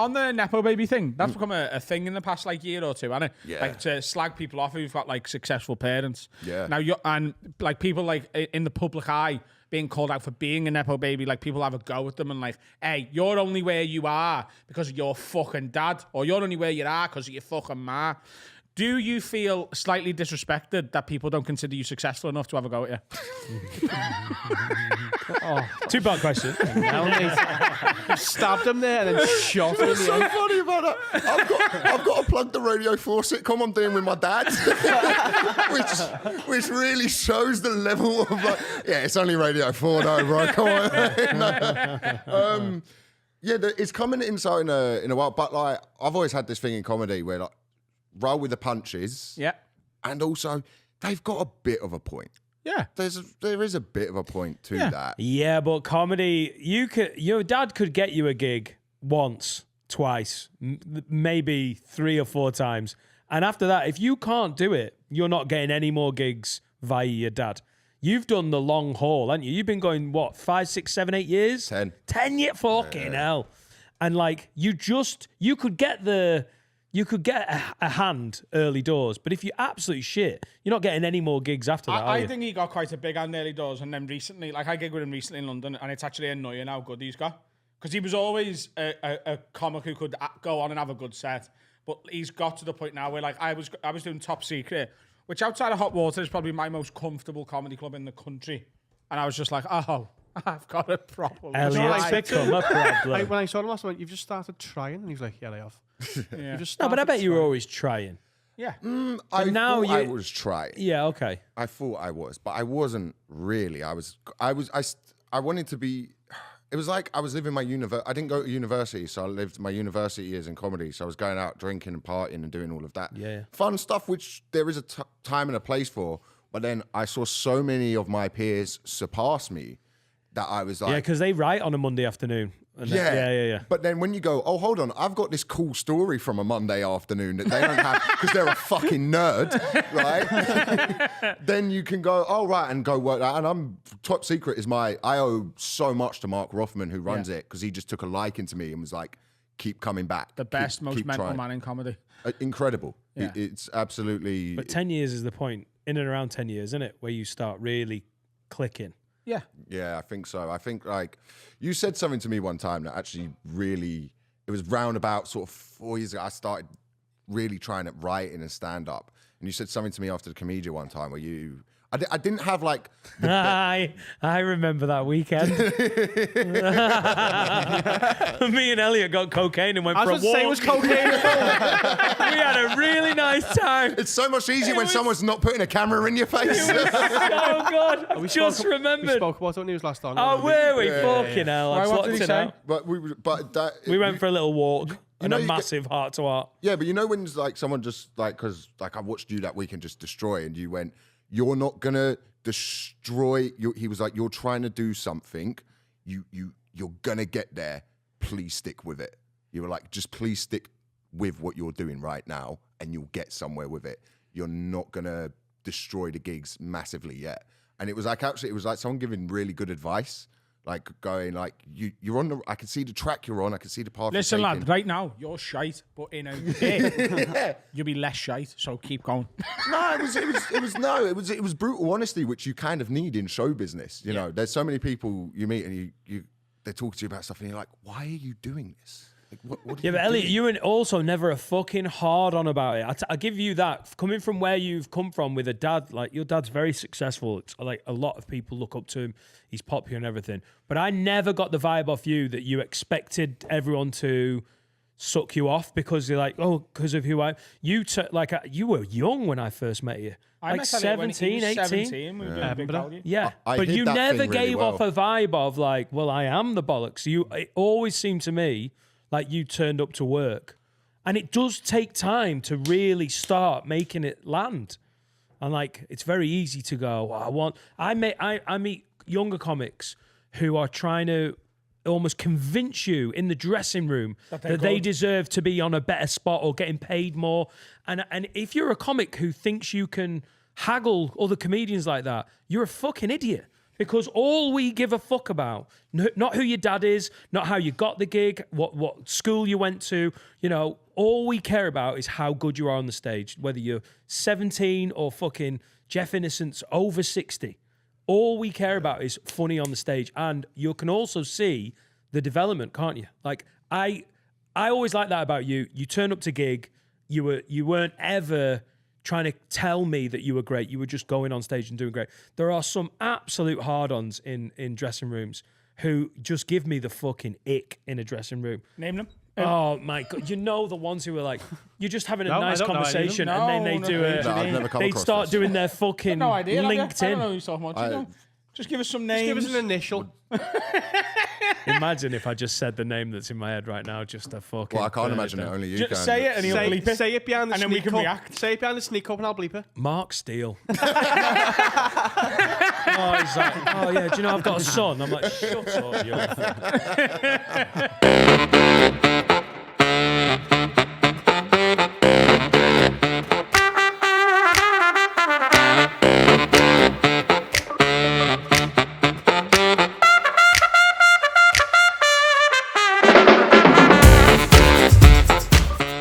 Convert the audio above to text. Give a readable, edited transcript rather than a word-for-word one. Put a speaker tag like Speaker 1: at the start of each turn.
Speaker 1: on the Nepo Baby thing, that's become a thing in the past like year or two, hasn't it?
Speaker 2: Yeah.
Speaker 1: Like to slag people off who've got like successful parents.
Speaker 2: Yeah.
Speaker 1: Now and like people like in the public eye being called out for being a Nepo Baby, like people have a go at them and like, hey, you're only where you are because of your fucking dad, or you're only where you are because of your fucking ma. Do you feel slightly disrespected that people don't consider you successful enough to have a go at you?
Speaker 3: Two-part question.
Speaker 4: Stabbed him there and then shot him.
Speaker 2: What's so funny about that? I've got to plug the Radio 4 sitcom I'm doing with my dad, which really shows the level of like, yeah, it's only Radio 4 though, bro. Come on. Yeah, it's coming in a while, but like I've always had this thing in comedy where like roll with the punches.
Speaker 1: Yeah.
Speaker 2: And also they've got a bit of a point.
Speaker 1: Yeah.
Speaker 2: There is a bit of a point to that.
Speaker 3: Yeah, but comedy, your dad could get you a gig once, twice, maybe 3 or 4 times. And after that, if you can't do it, you're not getting any more gigs via your dad. You've done the long haul, haven't you? You've been going, what, 5, 6, 7, 8 years?
Speaker 2: 10.
Speaker 3: 10 years? Fucking hell. And like, you could get a hand early doors, but if you're absolute shit, you're not getting any more gigs after that,
Speaker 1: I think he got quite a big hand early doors, and then recently, like I gigged with him recently in London, and it's actually annoying how good he's got. Because he was always a comic who could go on and have a good set, but he's got to the point now where like I was doing Top Secret, which outside of Hot Water is probably my most comfortable comedy club in the country, and I was just like, oh, I've got a problem.
Speaker 3: Elliot's become a problem.
Speaker 4: When I saw him last time, you've just started trying, and he was like, yeah, I have.
Speaker 1: Yeah.
Speaker 3: No, but I bet you were always trying.
Speaker 1: Yeah.
Speaker 2: I
Speaker 3: now
Speaker 2: thought I was trying.
Speaker 3: Yeah, okay.
Speaker 2: I thought I was, but I wasn't really. I wanted to be. It was like I was living my I didn't go to university, so I lived my university years in comedy. So I was going out drinking and partying and doing all of that.
Speaker 3: Yeah.
Speaker 2: Fun stuff, which there is a time and a place for. But then I saw so many of my peers surpass me that I was like,
Speaker 3: Yeah, because they write on a Monday afternoon. And
Speaker 2: yeah. But then when you go, oh, hold on, I've got this cool story from a Monday afternoon that they don't have because they're a fucking nerd, right? Then you can go, oh, right, and go work that. And Top Secret is I owe so much to Mark Rothman, who runs it, because he just took a liking to me and was like, keep coming back.
Speaker 1: The best, most
Speaker 2: keep
Speaker 1: mental
Speaker 2: trying.
Speaker 1: man in comedy.
Speaker 2: Incredible.
Speaker 1: Yeah.
Speaker 2: It's absolutely...
Speaker 3: But 10 years is the point, in and around 10 years, isn't it, where you start really clicking.
Speaker 1: Yeah.
Speaker 2: Yeah, I think so. I think like you said something to me one time that actually really, it was round about sort of 4 years ago. I started really trying to write in a stand up. And you said something to me after the Comedian one time where I didn't have like...
Speaker 3: I remember that weekend. Me and Elliot got cocaine and went for a walk.
Speaker 4: It was cocaine.
Speaker 3: We had a really nice time.
Speaker 2: It's so much easier when someone's not putting a camera in your face.
Speaker 3: Oh, God.
Speaker 4: We
Speaker 3: remembered.
Speaker 4: spoke about it when he was last on.
Speaker 3: Oh, were we? Fucking hell.
Speaker 1: Why, what did he say?
Speaker 2: We
Speaker 3: went for a little walk and
Speaker 2: know
Speaker 3: a
Speaker 2: you
Speaker 3: massive heart to heart.
Speaker 2: Yeah, but you know when it's like someone just like, because like I watched you that weekend just destroy, and you went, you're not gonna destroy. He was like, you're trying to do something. You're gonna get there. Please stick with it. You were like, just please stick with what you're doing right now, and you'll get somewhere with it. You're not gonna destroy the gigs massively yet. And it was like someone giving really good advice. Like going like you're on the. I can see the track you're on. I can see the path.
Speaker 1: Listen,
Speaker 2: you're
Speaker 1: lad,
Speaker 2: taking.
Speaker 1: right now you're shite, but in a bit you'll be less shite. So keep going.
Speaker 2: No, it was brutal honesty, which you kind of need in show business. You know, there's so many people you meet and they talk to you about stuff, and you're like, why are you doing this? Like, what
Speaker 3: Yeah, but Elliot, you were also never a fucking hard on about it. I give you that. Coming from where you've come from with a dad, like your dad's very successful. It's like a lot of people look up to him. He's popular and everything. But I never got the vibe off you that you expected everyone to suck you off because you're like, oh, because of who I... You were young when I first met you.
Speaker 1: I
Speaker 3: Like
Speaker 1: met Elliot when
Speaker 3: 17,
Speaker 1: he was
Speaker 3: 18.
Speaker 1: 17. We were doing Big Value.
Speaker 3: Yeah,
Speaker 2: I
Speaker 3: but
Speaker 2: did
Speaker 3: you
Speaker 2: that
Speaker 3: never
Speaker 2: thing really
Speaker 3: gave
Speaker 2: well.
Speaker 3: off a vibe of like, well, I am the bollocks. It always seemed to me like you turned up to work. And it does take time to really start making it land. And like, it's very easy to go, I meet younger comics who are trying to almost convince you in the dressing room that they deserve to be on a better spot or getting paid more. And if you're a comic who thinks you can haggle other comedians like that, you're a fucking idiot. because all we give a fuck about, not who your dad is, not how you got the gig, what school you went to, you know, all we care about is how good you are on the stage, whether you're 17 or fucking Jeff Innocent's over 60. All we care about is funny on the stage. And you can also see the development, can't you? Like, I always like that about you. You turn up to gig, you weren't ever trying to tell me that you were great. You were just going on stage and doing great. There are some absolute hard-ons in dressing rooms who just give me the fucking ick in a dressing room.
Speaker 1: Name them.
Speaker 3: Oh my God. You know the ones who are like, you're just having a
Speaker 4: No, I
Speaker 3: nice
Speaker 4: don't know any of them.
Speaker 3: conversation and then they do
Speaker 2: No, I've never come
Speaker 3: they
Speaker 2: across
Speaker 3: start
Speaker 2: this.
Speaker 3: doing their fucking
Speaker 1: No idea. have you? I don't know
Speaker 3: LinkedIn.
Speaker 1: who you're talking about. You know? Just give us some names.
Speaker 4: Give us an initial.
Speaker 3: Imagine if I just said the name that's in my head right now, just a fucking...
Speaker 2: Well, I can't imagine it. Only you
Speaker 1: Just
Speaker 2: can.
Speaker 1: say it and he'll bleep it.
Speaker 4: Say it behind the
Speaker 1: And then
Speaker 4: sneak
Speaker 1: we can
Speaker 4: up.
Speaker 1: react.
Speaker 4: Say it behind the sneak up and I'll bleep it.
Speaker 3: Mark Steele. Oh, he's like, oh yeah, do you know I've got a son? I'm like, shut up, you.